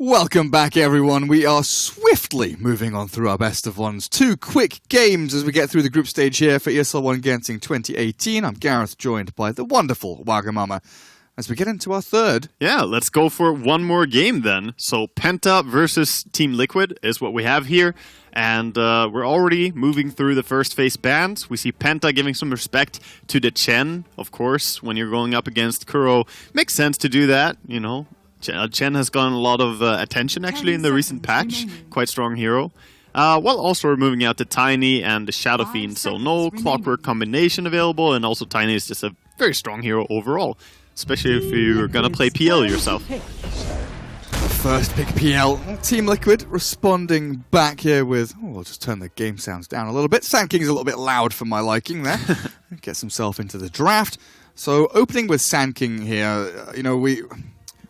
Welcome back, everyone. We are swiftly moving on through our best of ones. 2 quick games as we get through the group stage here for ESL One Genting 2018. I'm Gareth, joined by the wonderful Wagamama. As we get into our third. Yeah, let's go for one more game then. So Penta versus Team Liquid is what we have here. And we're already moving through the first phase bans. We see Penta giving some respect to the Chen, of course, when you're going up against Kuro. Makes sense to do that, you know. Chen has gotten a lot of attention, actually, in the recent patch. Quite strong hero. While also we're moving out to Tiny and the Shadow Fiend, so no Clockwork combination available, and also Tiny is just a very strong hero overall, especially if you're gonna play PL yourself. First pick PL. Team Liquid responding back here with... Oh, I'll just turn the game sounds down a little bit. Sand King's a little bit loud for my liking there. Gets himself into the draft. So opening with Sand King here, you know,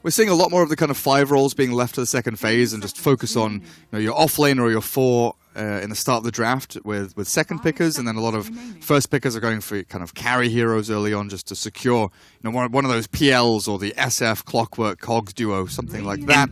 we're seeing a lot more of the kind of 5 roles being left to the second phase and just focus on, you know, your offlane or your 4 in the start of the draft with second pickers, and then a lot of first pickers are going for kind of carry heroes early on just to secure, you know, one of those PLs or the SF Clockwork Cogs duo, something like that.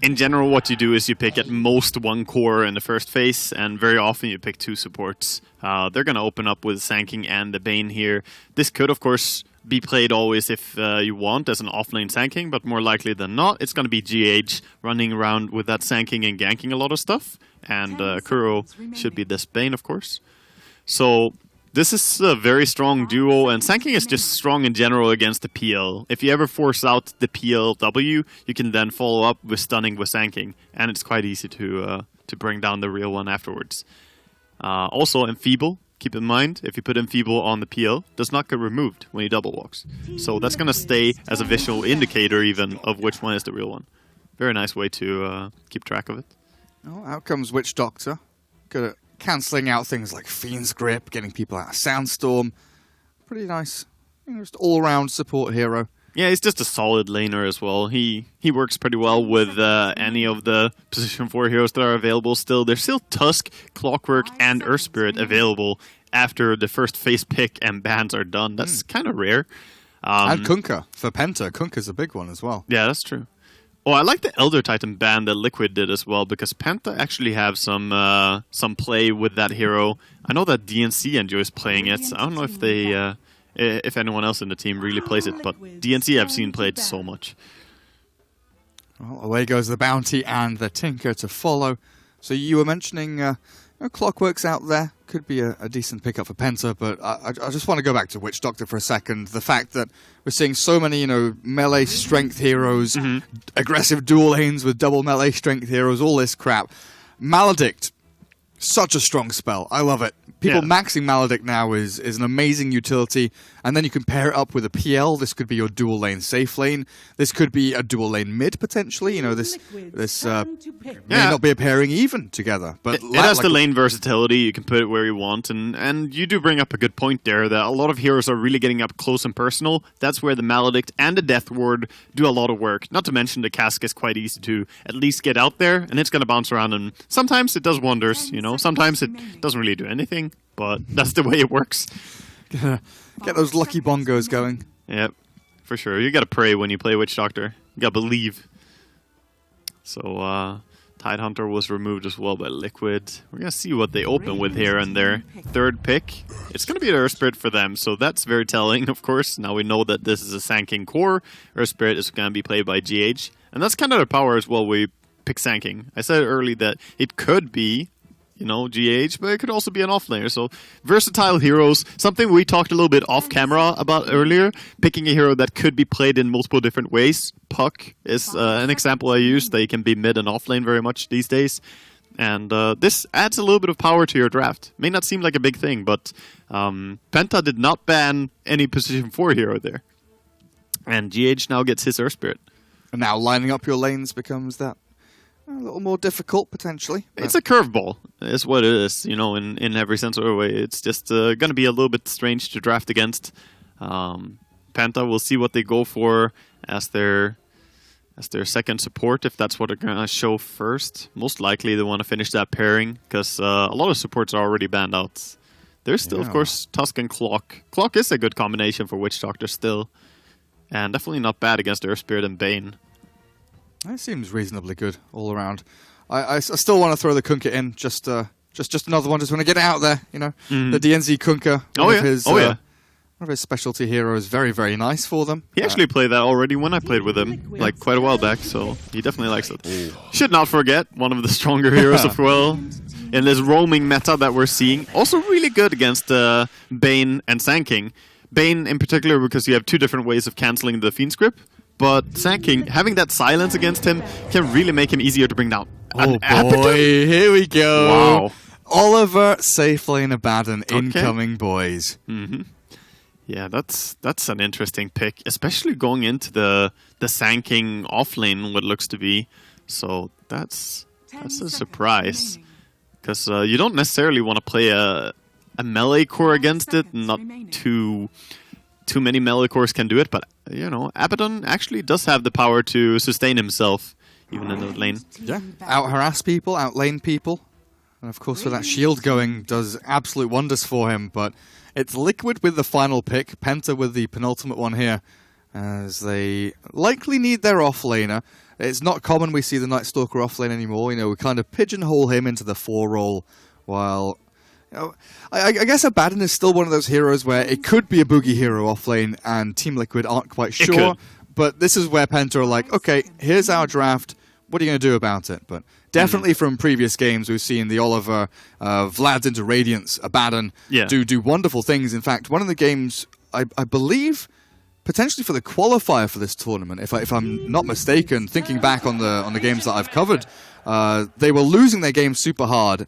In general, what you do is you pick at most 1 core in the first phase, and very often you pick 2 supports. They're going to open up with Sand King and the Bane here. This could, of course, be played always if you want as an offlane Sand King, but more likely than not, it's going to be GH running around with that Sand King and ganking a lot of stuff. And Kuro should be this Bane, of course. So this is a very strong duo, and Sand King is just strong in general against the PL. If you ever force out the PLW, you can then follow up with stunning with Sand King, and it's quite easy to bring down the real one afterwards. Also, Enfeeble. Keep in mind, if you put Enfeeble on the PL, does not get removed when he double walks. So that's going to stay as a visual indicator even of which one is the real one. Very nice way to keep track of it. Oh, out comes Witch Doctor. Good at cancelling out things like Fiend's Grip, getting people out of Sandstorm. Pretty nice. You know, just all-around support hero. Yeah, he's just a solid laner as well. He works pretty well with any of the position 4 heroes that are available still. There's still Tusk, Clockwork, and Earth Spirit available after the first phase pick and bans are done. That's kind of rare. And Kunkka for Penta. Kunkka's a big one as well. Yeah, that's true. Oh, I like the Elder Titan ban that Liquid did as well, because Penta actually have some play with that hero. I know that DNC enjoys playing it. I don't know if they... if anyone else in the team really plays it, but DNC I've seen played so much. Well, away goes the Bounty and the Tinker to follow. So you were mentioning Clockwork's out there. Could be a decent pickup for Penta, but I just want to go back to Witch Doctor for a second. The fact that we're seeing so many, you know, melee strength heroes, aggressive dual lanes with double melee strength heroes, all this crap. Maledict, such a strong spell. I love it. People maxing Maledict now is an amazing utility, and then you can pair it up with a PL. This could be your dual lane safe lane. This could be a dual lane mid potentially. You know, this may not be a pairing even together, but it has the lane versatility. You can put it where you want, and you do bring up a good point there that a lot of heroes are really getting up close and personal. That's where the Maledict and the Death Ward do a lot of work. Not to mention the Cask is quite easy to at least get out there, and it's going to bounce around, and sometimes it does wonders. You know, sometimes it doesn't really do anything. But that's the way it works. Get those lucky bongos going. Yep, for sure. You gotta pray when you play Witch Doctor. You gotta believe. So, Tidehunter was removed as well by Liquid. We're gonna see what they open with here in their third pick. It's gonna be the Earth Spirit for them, so that's very telling, of course. Now we know that this is a Sand King core. Earth Spirit is gonna be played by GH. And that's kind of their power as well, we pick Sand King. I said early that it could be, you know, GH, but it could also be an offlaner. So versatile heroes, something we talked a little bit off camera about earlier, picking a hero that could be played in multiple different ways. Puck is an example I use. They can be mid and offlane very much these days. And this adds a little bit of power to your draft. May not seem like a big thing, but Penta did not ban any position 4 hero there. And GH now gets his Earth Spirit. And now lining up your lanes becomes that a little more difficult, potentially. It's a curveball, is what it is, you know, in every sense of the way. It's just going to be a little bit strange to draft against. Penta, we'll see what they go for as their second support, if that's what they're going to show first. Most likely they want to finish that pairing, because a lot of supports are already banned out. There's still, of course, Tusk and Clock. Clock is a good combination for Witch Doctor still. And definitely not bad against Earth Spirit and Bane. That seems reasonably good all around. I still want to throw the Kunkka in, just another one. Just want to get it out there, you know. The DNZ Kunkka, one of his specialty heroes, very, very nice for them. He actually played that already when I played with him, like quite a while back, so he definitely likes it. Should not forget, one of the stronger heroes as well in this roaming meta that we're seeing. Also really good against Bane and Sand King. Bane in particular because you have two different ways of cancelling the Fiend's Grip, but Sand King, having that silence against him can really make him easier to bring down. Oh boy, here we go. Wow. Oliver, safe lane Abaddon, incoming, boys. Yeah, that's an interesting pick, especially going into the Sand King off lane, what looks to be. So that's a surprise, because you don't necessarily want to play a melee core against it. Not too many melee cores can do it, but you know, Abaddon actually does have the power to sustain himself even in the lane. Yeah, out harass people, out lane people, and of course with that shield going, does absolute wonders for him. But it's Liquid with the final pick, Penta with the penultimate one here, as they likely need their offlaner. It's not common we see the Night Stalker offlane anymore. You know, we kind of pigeonhole him into the 4 role, while you know, I guess Abaddon is still one of those heroes where it could be a boogie hero offlane, and Team Liquid aren't quite sure. But this is where Penta are like, okay, here's our draft. What are you going to do about it? But definitely from previous games, we've seen the Oliver, Vlad's into Radiance, Abaddon do wonderful things. In fact, one of the games, I believe, potentially for the qualifier for this tournament, if I'm not mistaken, thinking back on the games that I've covered, they were losing their game super hard.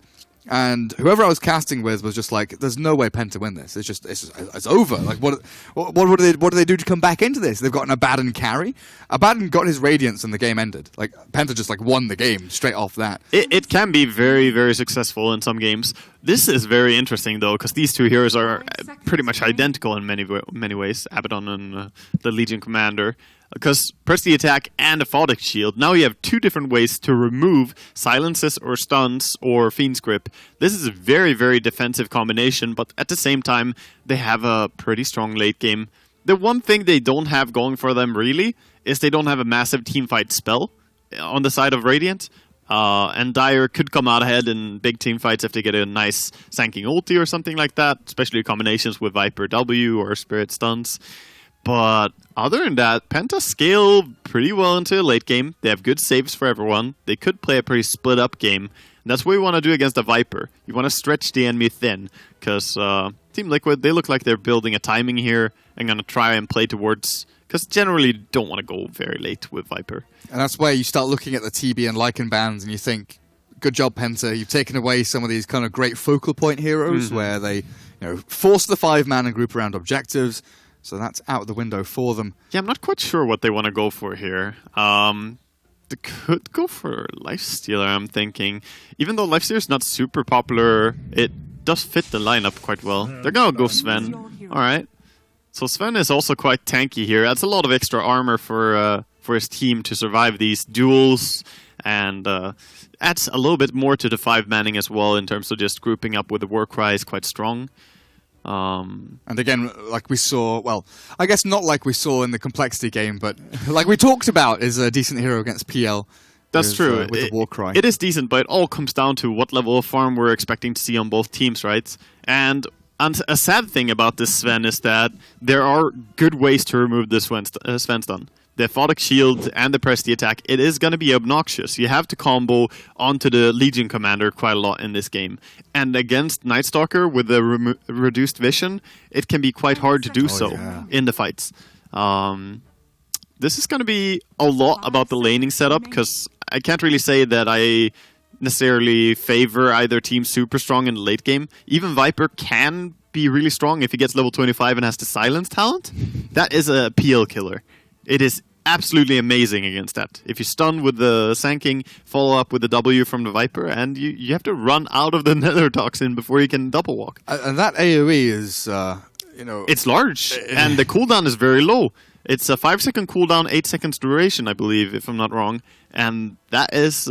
And whoever I was casting with was just like, "There's no way Penta win this. It's over. Like, what do they do to come back into this? They've got an Abaddon carry. Abaddon got his Radiance, and the game ended. Like, Penta just like won the game straight off that. It can be very, very successful in some games. This is very interesting though, because these two heroes are pretty much identical in many ways. Abaddon and the Legion Commander. Because press the attack and a Photic Shield. Now you have two different ways to remove silences or stuns or Fiend's Grip. This is a very, very defensive combination, but at the same time, they have a pretty strong late game. The one thing they don't have going for them, really, is they don't have a massive teamfight spell on the side of Radiant. And Dire could come out ahead in big team fights if they get a nice Sand King ulti or something like that, especially combinations with Viper W or Spirit Stuns. But other than that, Penta scale pretty well into the late game. They have good saves for everyone. They could play a pretty split up game. And that's what you want to do against a Viper. You want to stretch the enemy thin. Because Team Liquid, they look like they're building a timing here and going to try and play towards... Because generally you don't want to go very late with Viper. And that's where you start looking at the TB and Lycan bans and you think, good job, Penta. You've taken away some of these kind of great focal point heroes where they force the 5-man and group around objectives. So that's out the window for them. Yeah, I'm not quite sure what they want to go for here. They could go for Lifestealer, I'm thinking. Even though Lifestealer is not super popular, it does fit the lineup quite well. They're going to go Sven. Alright. So Sven is also quite tanky here. That's a lot of extra armor for his team to survive these duels. And adds a little bit more to the 5-manning as well in terms of just grouping up with the Warcry is quite strong. And again, like we saw, well, I guess not like we saw in the complexity game, but like we talked about, is a decent hero against PL. That's true. With the Warcry. It is decent, but it all comes down to what level of farm we're expecting to see on both teams, right? And a sad thing about this Sven is that there are good ways to remove this Sven stun. The Photic Shield and the press the attack, it is going to be obnoxious. You have to combo onto the Legion Commander quite a lot in this game. And against Night Stalker with the reduced vision, it can be quite hard to do in the fights. This is going to be a lot about the laning setup, because I can't really say that I necessarily favor either team super strong in the late game. Even Viper can be really strong if he gets level 25 and has the silence talent. That is a PL killer. It is absolutely amazing against that. If you stun with the Sand King, follow up with the W from the Viper, and you have to run out of the Nether Toxin before you can double walk. And that AoE is, It's large, and the cooldown is very low. It's a 5-second cooldown, 8 seconds duration, I believe, if I'm not wrong, and that is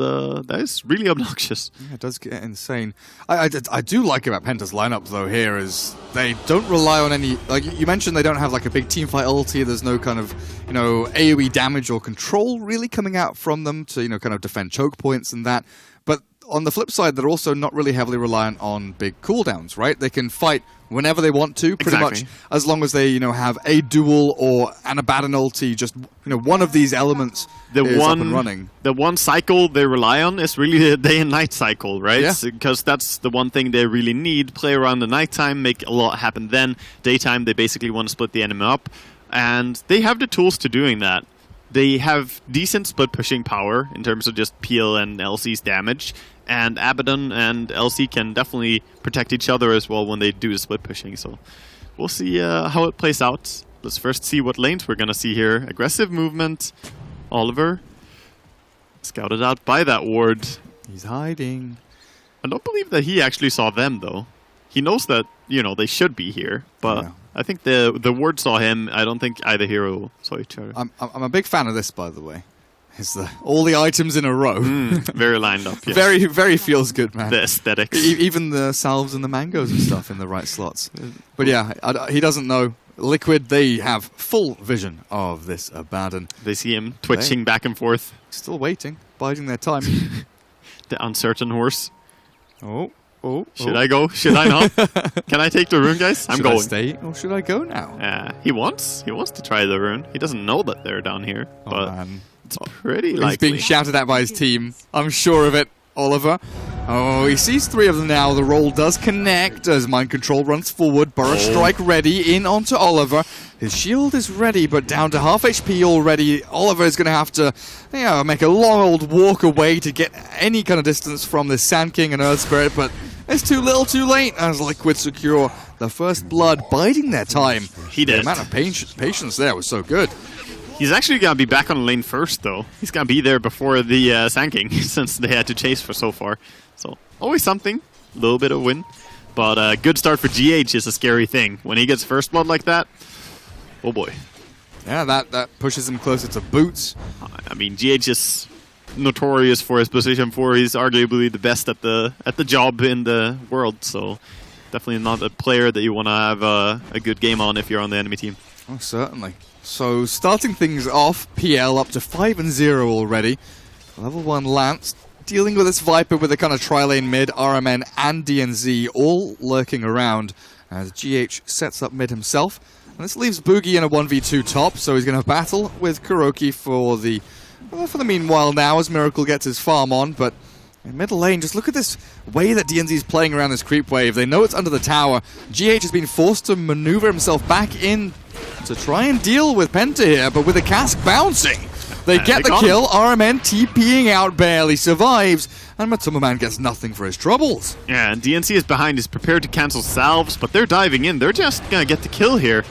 really obnoxious. Yeah, it does get insane. I do like about Penta's lineup though here is they don't rely on any, like you mentioned, they don't have like a big teamfight ulti. There's no kind of AoE damage or control really coming out from them to kind of defend choke points and that. But on the flip side, they're also not really heavily reliant on big cooldowns, right? They can fight whenever they want to, pretty much, as long as they, have a duel or an Abaddon ulti, just, one of these elements is up and running. The one cycle they rely on is really the day and night cycle, right? Yeah. Because that's the one thing they really need. Play around the nighttime, make a lot happen then. Daytime, they basically want to split the enemy up. And they have the tools to doing that. They have decent split pushing power in terms of just PL and LC's damage. And Abaddon and LC can definitely protect each other as well when they do the split pushing. So we'll see how it plays out. Let's first see what lanes we're going to see here. Aggressive movement. Oliver scouted out by that ward. He's hiding. I don't believe that he actually saw them, though. He knows that, they should be here. But I think the ward saw him. I don't think either hero saw each other. I'm a big fan of this, by the way. It's all the items in a row. Very lined up. Yes. Very, very feels good, man. The aesthetics. Even the salves and the mangoes and stuff in the right slots. But yeah, he doesn't know. Liquid, they have full vision of this Abaddon. They see him twitching back and forth. Still waiting, biding their time. The uncertain horse. Oh. Should I go? Should I not? Can I take the rune, guys? I'm going. Should I stay or should I go now? He wants to try the rune. He doesn't know that they're down here. But man. It's pretty likely. He's being shouted at by his team. I'm sure of it, Oliver. Oh, he sees 3 of them now. The roll does connect as Mind Control runs forward. Burrow Strike ready in onto Oliver. His shield is ready, but down to half HP already. Oliver is going to have to make a long old walk away to get any kind of distance from this Sand King and Earth Spirit, but it's too little too late as Liquid secure the first blood, biding their time. He did. The amount of patience there was so good. He's actually going to be back on lane first, though. He's going to be there before the Sand King, since they had to chase for so far. So, always something. A little bit of win. But a good start for GH is a scary thing. When he gets first blood like that, oh boy. Yeah, that pushes him closer to Boots. I mean, GH is notorious for his position 4. He's arguably the best at the job in the world. So, definitely not a player that you want to have a good game on if you're on the enemy team. Oh, certainly. So, starting things off, PL up to 5-0 already. Level 1 Lance, dealing with this Viper with a kind of tri-lane mid, RMN and DNZ all lurking around as GH sets up mid himself. And this leaves Boogie in a 1v2 top, so he's going to battle with Kuroki for the meanwhile now as Miracle gets his farm on, but in middle lane, just look at this way that DNZ is playing around this creep wave. They know it's under the tower. GH has been forced to maneuver himself back in to try and deal with Penta here, but with a cask bouncing. They get the kill. RMN TPing out, barely survives, and Matsumaman gets nothing for his troubles. Yeah, and DNC is behind. He's prepared to cancel salves, but they're diving in. They're just going to get the kill here.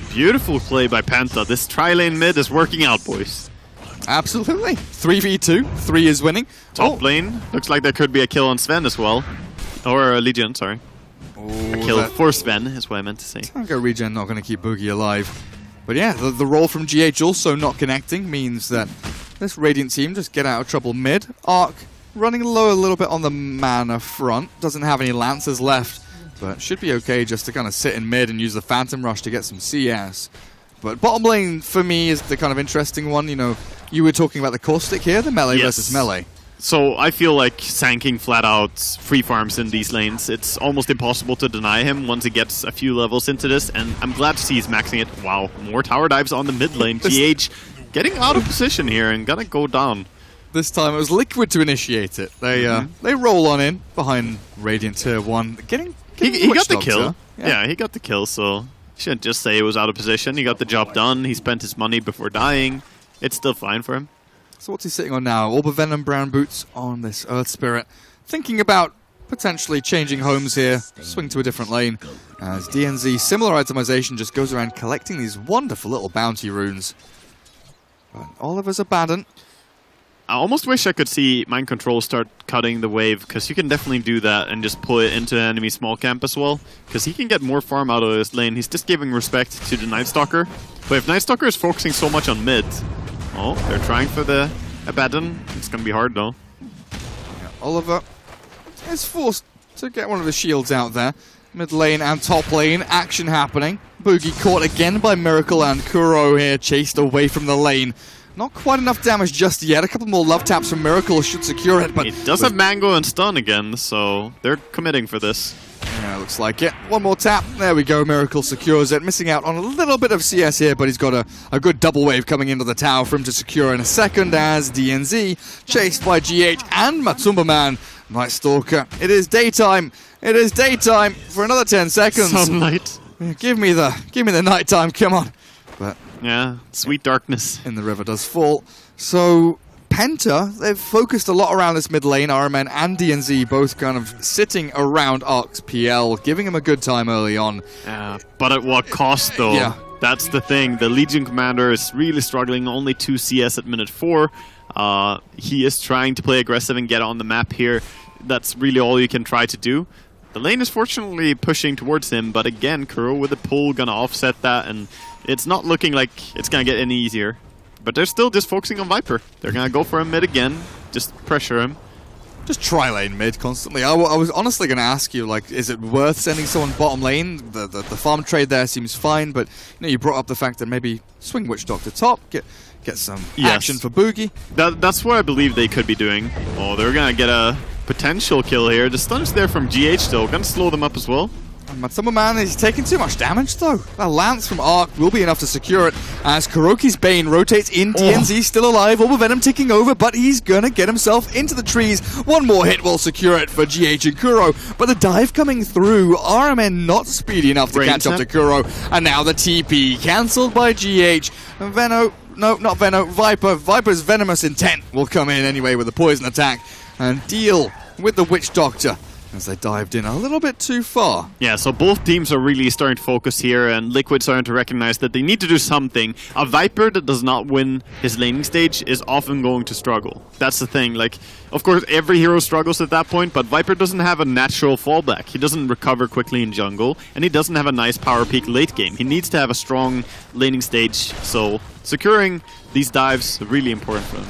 Beautiful play by Penta. This tri-lane mid is working out, boys. Absolutely. 3v2. 3 is winning. Top lane. Looks like there could be a kill on Sven as well. Or Legion, sorry. A kill for Sven is what I meant to say. Tango Regen not going to keep Boogie alive. But yeah, the roll from GH also not connecting means that this Radiant team just get out of trouble mid. Arc running low a little bit on the mana front. Doesn't have any Lancers left, but should be okay just to kind of sit in mid and use the Phantom Rush to get some CS. But bottom lane for me is the kind of interesting one. You were talking about the Caustic here, the melee versus melee. So I feel like Sand King flat out free farms in these lanes. It's almost impossible to deny him once he gets a few levels into this, and I'm glad to see he's maxing it. Wow, more tower dives on the mid lane. GH getting out of position here and gonna go down. This time it was Liquid to initiate it. They roll on in behind Radiant Tier 1. He got the kill. Yeah, he got the kill, so you shouldn't just say he was out of position. He got the job done. He spent his money before dying. It's still fine for him. So what's he sitting on now? Orb of Venom, Brown Boots on this Earth Spirit. Thinking about potentially changing homes here. Swing to a different lane. As DNZ, similar itemization, just goes around collecting these wonderful little bounty runes. But Oliver's Abaddon. I almost wish I could see Mind Control start cutting the wave, because you can definitely do that and just pull it into an enemy small camp as well, because he can get more farm out of this lane. He's just giving respect to the Night Stalker. But if Night Stalker is focusing so much on mid... Oh, they're trying for the Abaddon. It's going to be hard, though. Yeah, Oliver is forced to get one of the shields out there. Mid lane and top lane, action happening. Boogie caught again by Miracle, and Kuro here chased away from the lane. Not quite enough damage just yet. A couple more love taps from Miracle should secure it, but... It does have Mango and Stun again, so they're committing for this. Yeah, looks like it. One more tap. There we go. Miracle secures it. Missing out on a little bit of CS here, but he's got a good double wave coming into the tower for him to secure in a second as DNZ, chased by GH and Matumba Man. Night Stalker. It is daytime. It is daytime for another 10 seconds. Sunlight. Give me the nighttime. Come on. But yeah, sweet darkness. in the river does fall. So Penta, they've focused a lot around this mid lane. RMN and DNZ both kind of sitting around Arc's PL, giving him a good time early on. Yeah, but at what cost, though? Yeah. That's the thing. The Legion Commander is really struggling. Only 2 CS at minute 4. He is trying to play aggressive and get on the map here. That's really all you can try to do. The lane is fortunately pushing towards him, but again, Kuro with the pull gonna offset that, and it's not looking like it's gonna get any easier. But they're still just focusing on Viper. They're gonna go for him mid again, just pressure him. Just try lane mid constantly. I was honestly going to ask you, like, is it worth sending someone bottom lane? The farm trade there seems fine, but you brought up the fact that maybe swing Witch Doctor top, get some action for Boogie. That's what I believe they could be doing. Oh, they're gonna get a potential kill here. The stun's there from GH though, gonna slow them up as well. Matumba Man is taking too much damage though. That lance from Arc will be enough to secure it as Kuroki's Bane rotates in. DNZ still alive, Orb of Venom ticking over, but he's gonna get himself into the trees. One more hit will secure it for GH and Kuro, but the dive coming through, RMN not speedy enough to catch up to Kuro, and now the TP cancelled by GH. Veno, no, not Veno, Viper. Viper's venomous intent will come in anyway with a poison attack and deal with the Witch Doctor as they dived in a little bit too far. Yeah, so both teams are really starting to focus here, and Liquid starting to recognize that they need to do something. A Viper that does not win his laning stage is often going to struggle. That's the thing. Like, of course, every hero struggles at that point, but Viper doesn't have a natural fallback. He doesn't recover quickly in jungle, and he doesn't have a nice power peak late game. He needs to have a strong laning stage, so securing these dives is really important for him.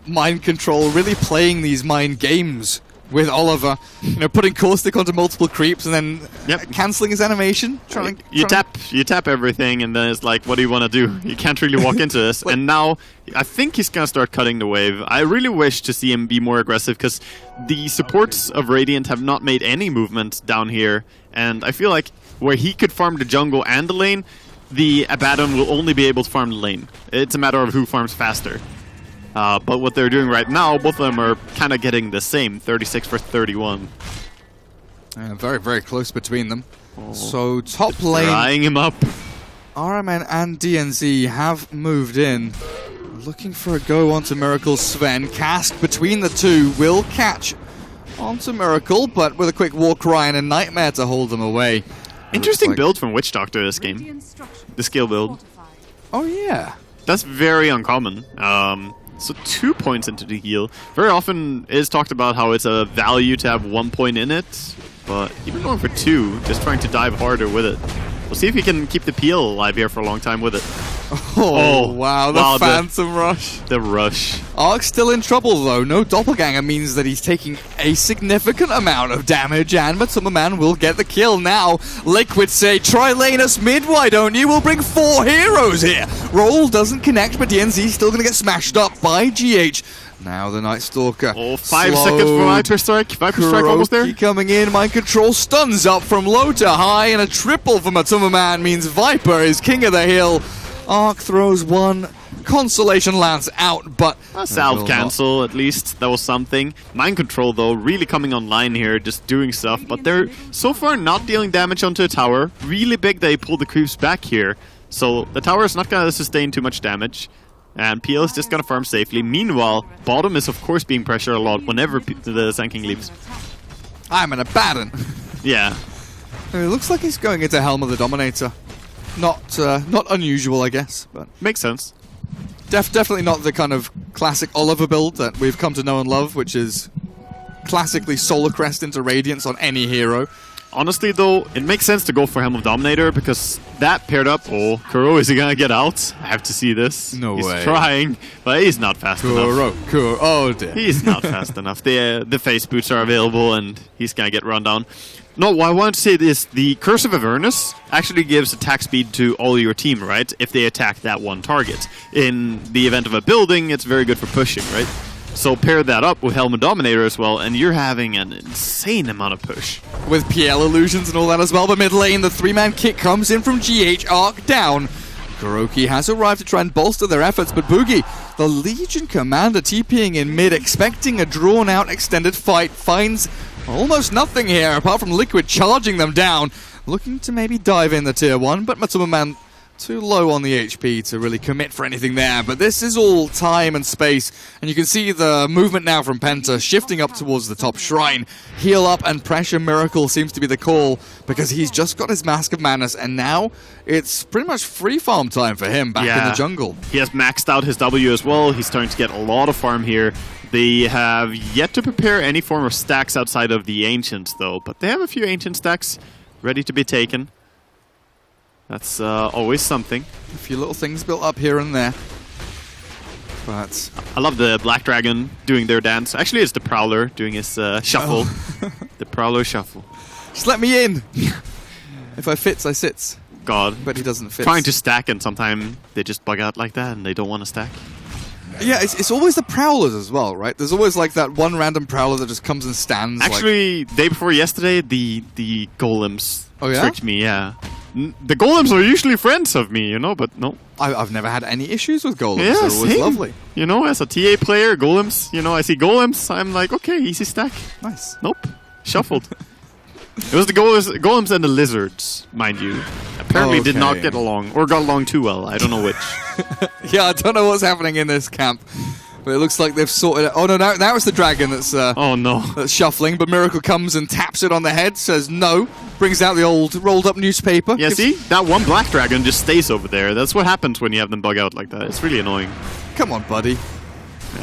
Mind control, really playing these mind games with Oliver, putting caustic onto multiple creeps and then cancelling his animation. You tap everything, and then it's like, what do you want to do? You can't really walk into this. And now, I think he's gonna start cutting the wave. I really wish to see him be more aggressive, because the supports of Radiant have not made any movement down here, and I feel like where he could farm the jungle and the lane, the Abaddon will only be able to farm the lane. It's a matter of who farms faster. But what they're doing right now, both of them are kind of getting the same, 36 for 31. Very, very close between them. So top lane, drying him up. RMN and DNZ have moved in. Looking for a go onto Miracle. Sven, cast between the two, will catch onto Miracle, but with a quick war cry and a nightmare to hold them away. Interesting build from Witch Doctor this game. The skill build. Oh yeah. That's very uncommon. So 2 points into the heal. Very often it is talked about how it's a value to have 1 point in it, but even going for 2, just trying to dive harder with it. We'll see if he can keep the PL alive here for a long time with it. Oh wow, the Phantom Rush. The rush. Arc's still in trouble though. No Doppelganger means that he's taking a significant amount of damage, and Matumba Man will get the kill now. Liquid say, try lane us mid, why don't you? We'll bring 4 heroes here. Roll doesn't connect, but DNZ still going to get smashed up by GH. Now the Night Stalker. Oh, 5 seconds for Viper Strike. Viper Strike almost there. Coming in, Mind Control stuns up from low to high, and a triple for Matumba Man means Viper is king of the hill. Arc throws one consolation lance out, but a salve cancel, at least. That was something. Mind Control, though, really coming online here, just doing stuff, but they're so far not dealing damage onto a tower. Really big they pull the creeps back here, so the tower is not going to sustain too much damage, and PL is just going to farm safely. Meanwhile, bottom is, of course, being pressured a lot whenever the Sand King leaves. I'm an Abaddon. Yeah. It looks like he's going into Helm of the Dominator. Not unusual, I guess, but makes sense. Definitely not the kind of classic Oliver build that we've come to know and love, which is classically Solar Crest into Radiance on any hero. Honestly, though, it makes sense to go for Helm of Dominator because that paired up. Oh, Kuro, is he gonna get out? I have to see this. No he's way. He's trying, but he's not fast enough. Kuro, oh dear. He's not fast enough. The face boots are available, and he's gonna get run down. No, what I wanted to say is the Curse of Avernus actually gives attack speed to all your team, right? If they attack that one target. In the event of a building, it's very good for pushing, right? So pair that up with Helm of Dominator as well, and you're having an insane amount of push. With PL illusions and all that as well, but mid lane, the 3-man kick comes in from GH, Arc down. Kuroki has arrived to try and bolster their efforts, but Boogie, the Legion commander TPing in mid, expecting a drawn-out extended fight, finds almost nothing here, apart from Liquid charging them down, looking to maybe dive in the tier 1, but Matsuma Man too low on the HP to really commit for anything there. But this is all time and space, and you can see the movement now from Penta shifting up towards the top shrine. Heal up and pressure Miracle seems to be the call, because he's just got his Mask of Madness, and now it's pretty much free farm time for him back in the jungle. He has maxed out his W as well. He's starting to get a lot of farm here. They have yet to prepare any form of stacks outside of the Ancients, though, but they have a few Ancient stacks ready to be taken. That's always something. A few little things built up here and there. But I love the Black Dragon doing their dance. Actually, it's the Prowler doing his shuffle. The Prowler shuffle. Just let me in! If I fits, I sits. God. But he doesn't fit. Trying to stack, and sometimes they just bug out like that, and they don't want to stack. Yeah, it's always the Prowlers as well, right? There's always like that one random Prowler that just comes and stands. Actually, day before yesterday, the Golems tricked me, yeah. The Golems are usually friends of me, you know, but no. I've never had any issues with Golems, yeah, so it was lovely. You know, as a TA player, Golems, you know, I see Golems, I'm like, okay, easy stack. Nice. Nope. Shuffled. It was the Golems and the Lizards, mind you. Apparently did not get along, or got along too well, I don't know which. Yeah, I don't know what's happening in this camp. But it looks like they've sorted it. Oh no, now it's the dragon that's oh no, that's shuffling. But Miracle comes and taps it on the head, says no, brings out the old rolled up newspaper. Yeah, see, that one black dragon just stays over there. That's what happens when you have them bug out like that. It's really annoying. Come on, buddy,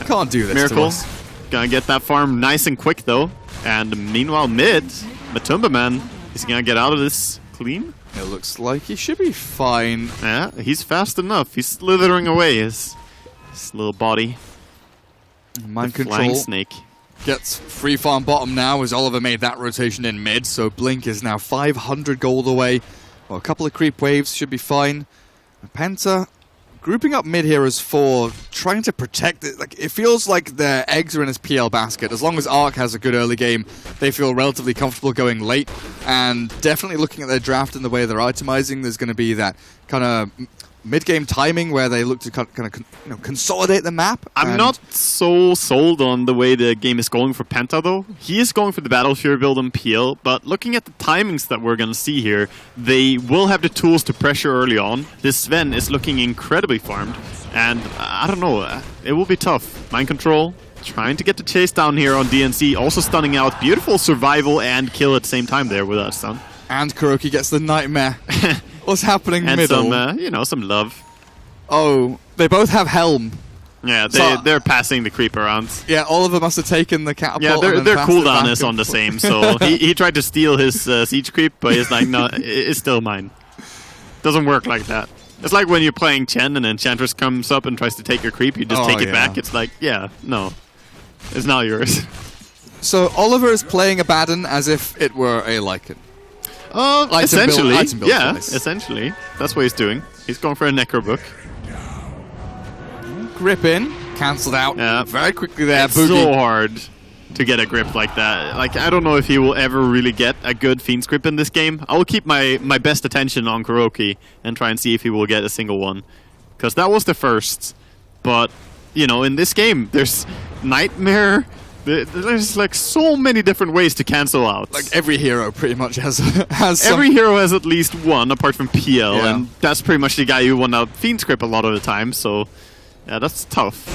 can't do this. Miracle to us. Gonna get that farm nice and quick though. And meanwhile, mid Matumba Man is gonna get out of this clean. It looks like he should be fine. Yeah, he's fast enough. He's slithering away his little body. Mind the control flying snake gets free farm bottom now as Oliver made that rotation in mid, so Blink is now 500 gold away. Well, a couple of creep waves should be fine. Penta grouping up mid here as 4, trying to protect it. Like, it feels like their eggs are in his PL basket. As long as Arc has a good early game, they feel relatively comfortable going late. And definitely looking at their draft and the way they're itemizing, there's going to be that kind of mid-game timing where they look to kind of consolidate the map. I'm not so sold on the way the game is going for Penta, though. He is going for the Battlefield build on PL, but looking at the timings that we're going to see here, they will have the tools to pressure early on. This Sven is looking incredibly farmed, and I don't know, it will be tough. Mind control, trying to get the chase down here on DNC, also stunning out. Beautiful survival and kill at the same time there with that stun. And Kuroki gets the nightmare. What's happening and middle? And some love. Oh, they both have Helm. Yeah, they're passing the creep around. Yeah, Oliver must have taken the catapult. Yeah, their cooldown is on the same, so he tried to steal his siege creep, but he's like, no, it's still mine. Doesn't work like that. It's like when you're playing Chen and Enchantress comes up and tries to take your creep, you just take it back. It's like, yeah, no, it's not yours. So Oliver is playing a Baden as if it were a Lycan. Essentially, build essentially. That's what he's doing. He's going for a Necro book. Grip in, cancelled out very quickly there. It's so hard to get a grip like that. Like, I don't know if he will ever really get a good Fiend's grip in this game. I will keep my best attention on Kuroki and try and see if he will get a single one. Because that was the first. But, you know, in this game, there's Nightmare. There's like so many different ways to cancel out. Like every hero pretty much has every hero has at least one apart from PL, and that's pretty much the guy who won out Fiend's grip a lot of the time. So yeah, that's tough.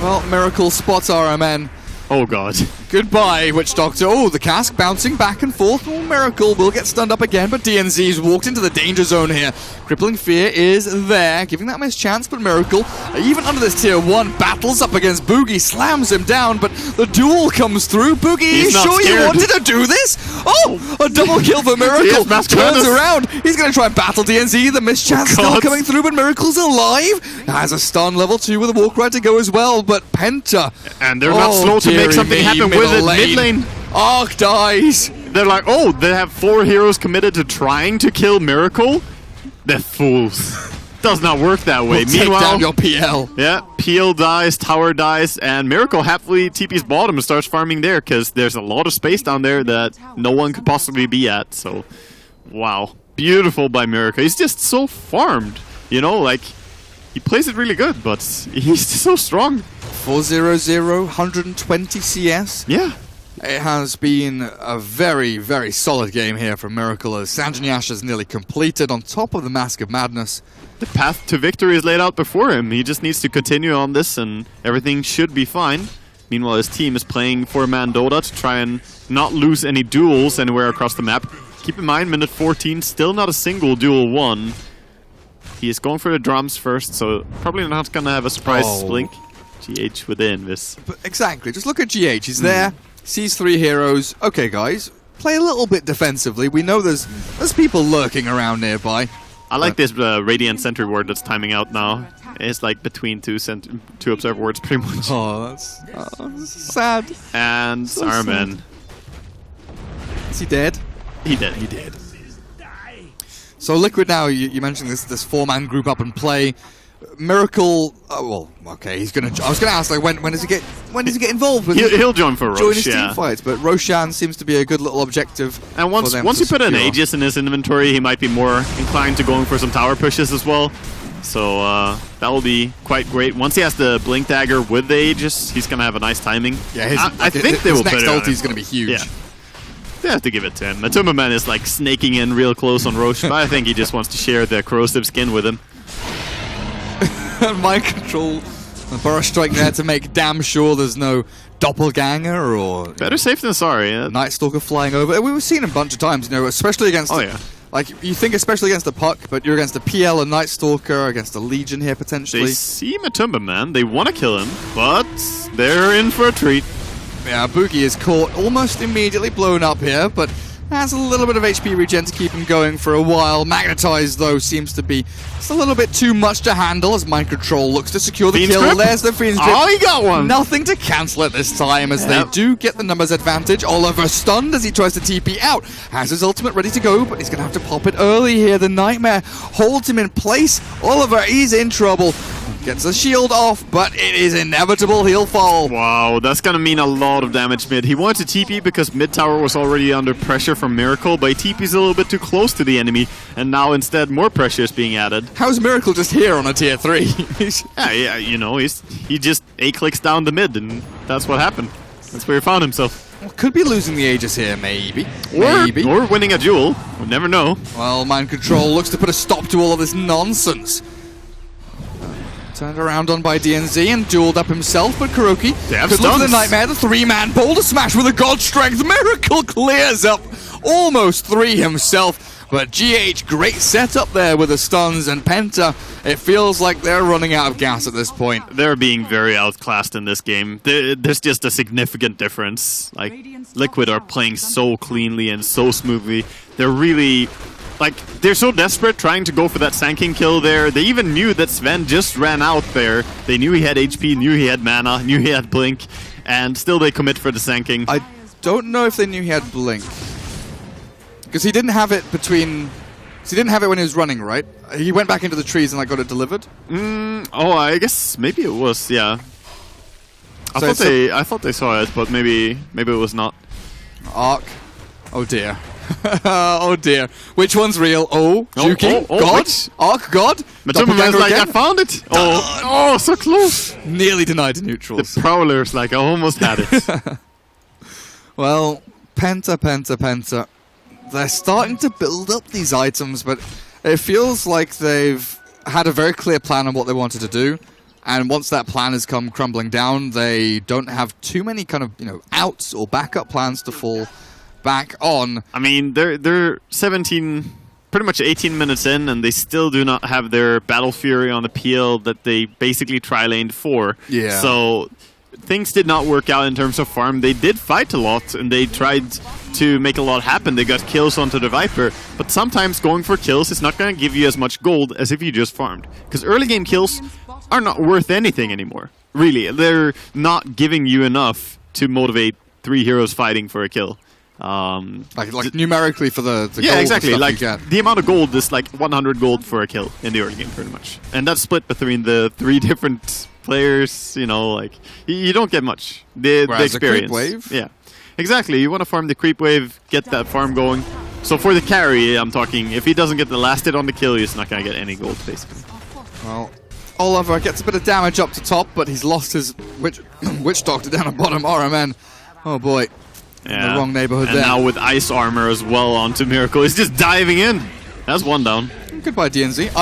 Well, Miracle spots RMN. Oh god. Goodbye, Witch Doctor. Oh, the cask bouncing back and forth. Oh, Miracle will get stunned up again, but DNZ's walked into the danger zone here. Crippling Fear is there, giving that miss chance, but Miracle, even under this tier 1, battles up against Boogie, slams him down, but the duel comes through. Boogie, you sure scared. you wanted to do this? Oh, a double kill for Miracle. Turns around. He's going to try and battle DNZ. The miss chance still coming through, but Miracle's alive. Has a stun level 2 with a walk right to go as well, but Penta. And they're not slow to make something happen with it. Mid lane. Arc dies. They're like, oh, they have 4 heroes committed to trying to kill Miracle? They're fools. Does not work that way. Meanwhile, take down your PL. Yeah, PL dies, tower dies, and Miracle happily TP's bottom and starts farming there because there's a lot of space down there that no one could possibly be at. So, wow. Beautiful by Miracle. He's just so farmed. You know, like, he plays it really good, but he's so strong. 4-0-0, 120 CS. Yeah. It has been a very, very solid game here from Miracle as Sanjin is nearly completed on top of the Mask of Madness. The path to victory is laid out before him. He just needs to continue on this and everything should be fine. Meanwhile, his team is playing 4-man Dota to try and not lose any duels anywhere across the map. Keep in mind, minute 14, still not a single duel won. He is going for the drums first, so probably not going to have a surprise blink. GH within this. But exactly, just look at GH. He's there, sees 3 heroes. Okay, guys, play a little bit defensively. We know there's people lurking around nearby. I like this Radiant Sentry ward that's timing out now. It's like between two observe wards, pretty much. Oh, that's sad. And so Armin. Is he dead? He did. So Liquid now, you mentioned this 4-man group up and play. Miracle, well, okay, he's gonna. I was gonna ask, like, when does he get involved with? He'll join for Rosh, join his team fights, but Roshan seems to be a good little objective. And once you put an Aegis in his inventory, he might be more inclined to going for some tower pushes as well. So that will be quite great. Once he has the Blink Dagger with the Aegis, he's gonna have a nice timing. Yeah, I think they will put it on him. Next ulti is gonna be huge. Yeah. They have to give it to him. Matumba Man is like snaking in real close on Rosh, but I think he just wants to share the corrosive skin with him. Mind control, the Burrow Strike there to make damn sure there's no doppelganger or... Better safe than sorry. Yeah. Night Stalker flying over. We've seen him a bunch of times, you know, especially against... Oh, yeah. Like, you think especially against the Puck, but you're against a PL, a Night Stalker, against a Legion here, potentially. They see Matumba Man, they want to kill him, but they're in for a treat. Yeah, Boogie is caught almost immediately blown up here, but has a little bit of HP regen to keep him going for a while. Magnetized, though, seems to be just a little bit too much to handle as Mind Control looks to secure the Fiend's kill. Grip? There's the Fiend's Grip. Oh, he got one! Nothing to cancel it this time as they do get the numbers advantage. Oliver stunned as he tries to TP out. Has his ultimate ready to go, but he's going to have to pop it early here. The Nightmare holds him in place. Oliver, he's in trouble. Gets the shield off, but it is inevitable he'll fall. Wow, that's gonna mean a lot of damage mid. He wanted to TP because mid tower was already under pressure from Miracle, but he TP's a little bit too close to the enemy, and now instead more pressure is being added. How's Miracle just here on a tier 3? yeah, you know, he just A-clicks down the mid, and that's what happened. That's where he found himself. Well, could be losing the Aegis here, maybe. Or winning a duel. We'll never know. Well, Mind Control looks to put a stop to all of this nonsense. Turned around on by DNZ and dueled up himself, but Kuroki could look for the Nightmare, the 3-man boulder smash with a God Strength. Miracle clears up almost 3 himself, but GH, great setup there with the stuns, and Penta, it feels like they're running out of gas at this point. They're being very outclassed in this game. There's just a significant difference. Like, Liquid are playing so cleanly and so smoothly. They're really... Like, they're so desperate trying to go for that Sanking kill there. They even knew that Sven just ran out there. They knew he had HP, knew he had mana, knew he had Blink, and still they commit for the Sanking. I don't know if they knew he had Blink. Because he didn't have it between... So he didn't have it when he was running, right? He went back into the trees and like got it delivered? Oh, I guess maybe it was, yeah. I thought they saw it, but maybe it was not. Arc. Oh dear. Oh dear. Which one's real? Oh, Juki? God? Arc God? Matumba Man's like, I found it! Oh, so close! Nearly denied to neutrals. The Prowler's like, I almost had it. Well, Penta. They're starting to build up these items, but it feels like they've had a very clear plan on what they wanted to do. And once that plan has come crumbling down, they don't have too many kind of, outs or backup plans to fall back on. I mean, they're 17, pretty much 18 minutes in, and they still do not have their Battle Fury on the PL that they basically tri-laned for. Yeah. So things did not work out in terms of farm. They did fight a lot, and they tried to make a lot happen. They got kills onto the Viper, but sometimes going for kills is not going to give you as much gold as if you just farmed. Because early game kills are not worth anything anymore. Really, they're not giving you enough to motivate 3 heroes fighting for a kill. Like numerically for the yeah, gold exactly. stuff Like you get. the amount of gold is like 100 gold for a kill in the early game, pretty much, and that's split between the 3 different players. Like you don't get much. The experience. The creep wave? Yeah, exactly. You want to farm the creep wave, get that farm going. So for the carry, I'm talking. If he doesn't get the last hit on the kill, he's not gonna get any gold, basically. Well, Oliver gets a bit of damage up to top, but he's lost his witch doctor down at bottom. RMN. Oh boy. Yeah. In the wrong neighborhood and there. now with ice armor as well onto Miracle. He's just diving in. That's 1 down. Goodbye, DNZ.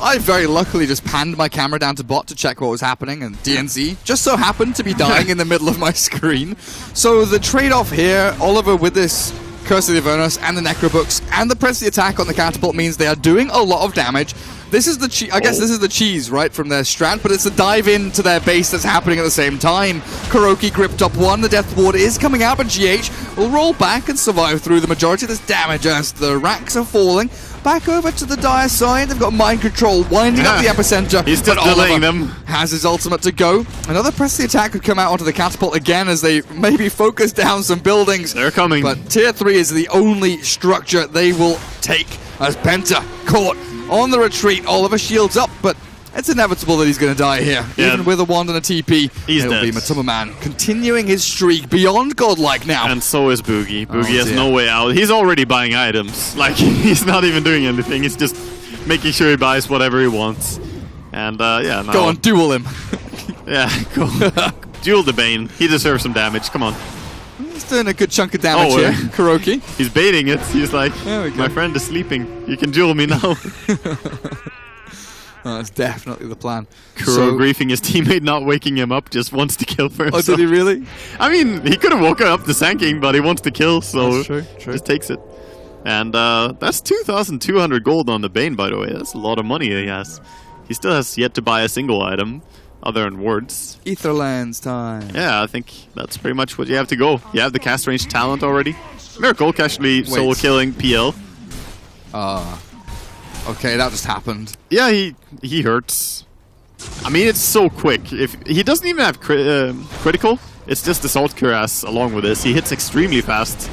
I very luckily just panned my camera down to bot to check what was happening, and DNZ just so happened to be dying in the middle of my screen. So the trade-off here, Oliver with this Curse of the Avernus and the Necrobooks and the Princely attack on the catapult means they are doing a lot of damage. This is the I guess this is the cheese, right, from their strat, but it's the dive into their base that's happening at the same time. Kuroki gripped up 1, the Death Ward is coming out, but GH will roll back and survive through the majority of this damage as the racks are falling. Back over to the dire side, they've got mind control winding up the epicenter. He's just delaying them. Has his ultimate to go. Another Presley attack could come out onto the catapult again as they maybe focus down some buildings. They're coming. But tier 3 is the only structure they will take as Penta caught on the retreat. Oliver shields up, but it's inevitable that he's going to die here. Yeah. Even with a wand and a TP, it'll dead. be Matuma Man continuing his streak beyond godlike now. And so is Boogie. Boogie has no way out. He's already buying items. Like, he's not even doing anything. He's just making sure he buys whatever he wants. And, yeah, now... Go on, duel him. Yeah, cool. Duel the Bane. He deserves some damage. Come on. He's doing a good chunk of damage here, Kuroki. He's baiting it. He's like, my friend is sleeping. You can duel me now. That's definitely the plan. Kuro griefing his teammate, not waking him up, just wants to kill for himself. Oh, did he really? I mean, he could have woken up to Sanking, but he wants to kill, so true. Just takes it. And that's 2,200 gold on the Bane, by the way. That's a lot of money he has. He still has yet to buy a single item, other than wards. Etherlands time. Yeah, I think that's pretty much what you have to go. You have the cast range talent already. Miracle casually solo killing PL. Okay, that just happened. Yeah, he hurts. I mean, it's so quick. If he doesn't even have critical, it's just Assault Cuirass along with this. He hits extremely fast.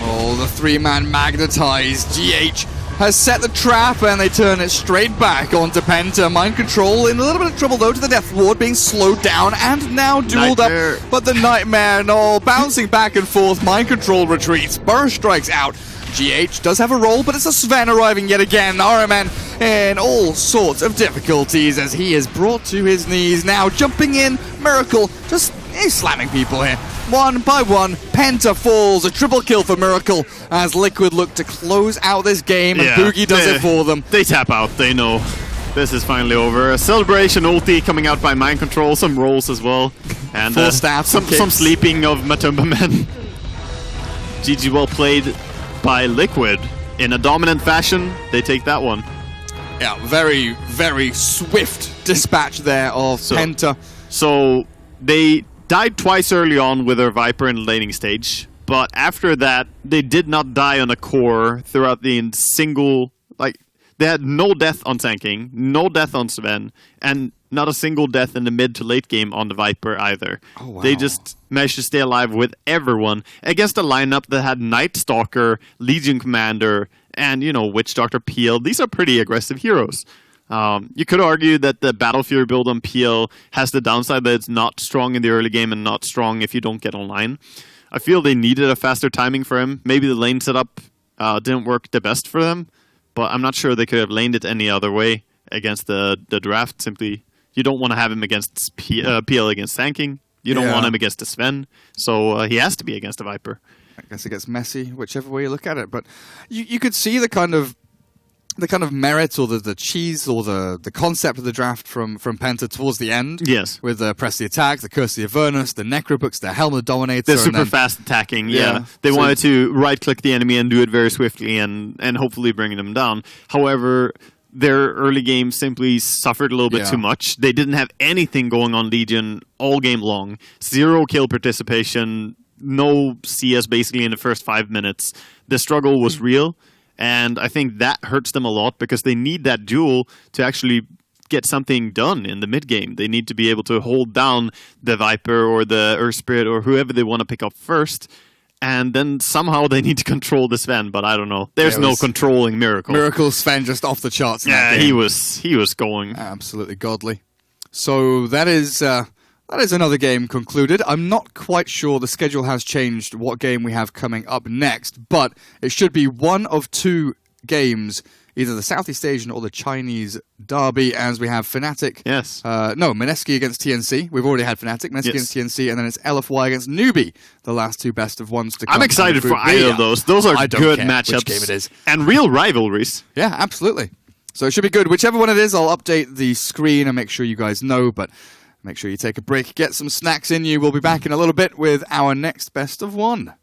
Oh, the 3-man magnetized. GH has set the trap and they turn it straight back onto Penta. Mind control in a little bit of trouble though to the Death Ward being slowed down and now dueled Nightmare. up. But the Nightmare, no, bouncing back and forth. Mind control retreats. Burst strikes out. GH does have a roll, but it's a Sven arriving yet again. RMN in all sorts of difficulties as he is brought to his knees. Now jumping in, Miracle just slamming people here. 1 by 1, Penta falls. A triple kill for Miracle as Liquid look to close out this game and Boogie does it for them. They tap out, they know. This is finally over. A celebration ulti coming out by mind control, some rolls as well. And Full staff, some sleeping of Matumba men. GG well played by Liquid. In a dominant fashion, they take that one. Yeah, very, very swift dispatch there of Penta. So they died twice early on with their Viper in the laning stage, but after that, they did not die on a core throughout the single... Like, they had no death on tanking, no death on Sven, and not a single death in the mid to late game on the Viper either. Oh, wow. They just managed to stay alive with everyone against a lineup that had Night Stalker, Legion Commander, and, Witch Doctor PL. These are pretty aggressive heroes. You could argue that the Battle Fury build on PL has the downside that it's not strong in the early game and not strong if you don't get online. I feel they needed a faster timing for him. Maybe the lane setup didn't work the best for them, but I'm not sure they could have laned it any other way against the draft. Simply, you don't want to have him against PL against Sanking. You don't want him against the Sven, so he has to be against the Viper. I guess it gets messy, whichever way you look at it. But you could see the kind of the kind of merit or the cheese or the concept of the draft from Penta towards the end. Yes. With the Press the Attack, the Curse of the Avernus, the Necrobooks, the Helm of the Dominator. They're super fast attacking, yeah. They wanted to right-click the enemy and do it very swiftly and hopefully bring them down. However, their early game simply suffered a little bit too much. They didn't have anything going on Legion all game long. 0 kill participation, no CS basically in the first 5 minutes. The struggle was real. And I think that hurts them a lot because they need that duel to actually get something done in the mid game. They need to be able to hold down the Viper or the Earth Spirit or whoever they want to pick up first. And then somehow they need to control the Sven, but I don't know. There's no controlling Miracle. Miracle Sven just off the charts. Yeah, he was going absolutely godly. So that is another game concluded. I'm not quite sure the schedule has changed what game we have coming up next, but it should be one of 2 games, either the Southeast Asian or the Chinese derby, as we have Fnatic. Yes. Mineski against TNC. We've already had Fnatic, Mineski against TNC, and then it's LFY against Newbie, the last 2 best of ones to come. I'm excited for either of those. Those are good matchups. Which game it is. And real rivalries. Yeah, absolutely. So it should be good. Whichever one it is, I'll update the screen and make sure you guys know, but make sure you take a break, get some snacks in you. We'll be back in a little bit with our next best of 1.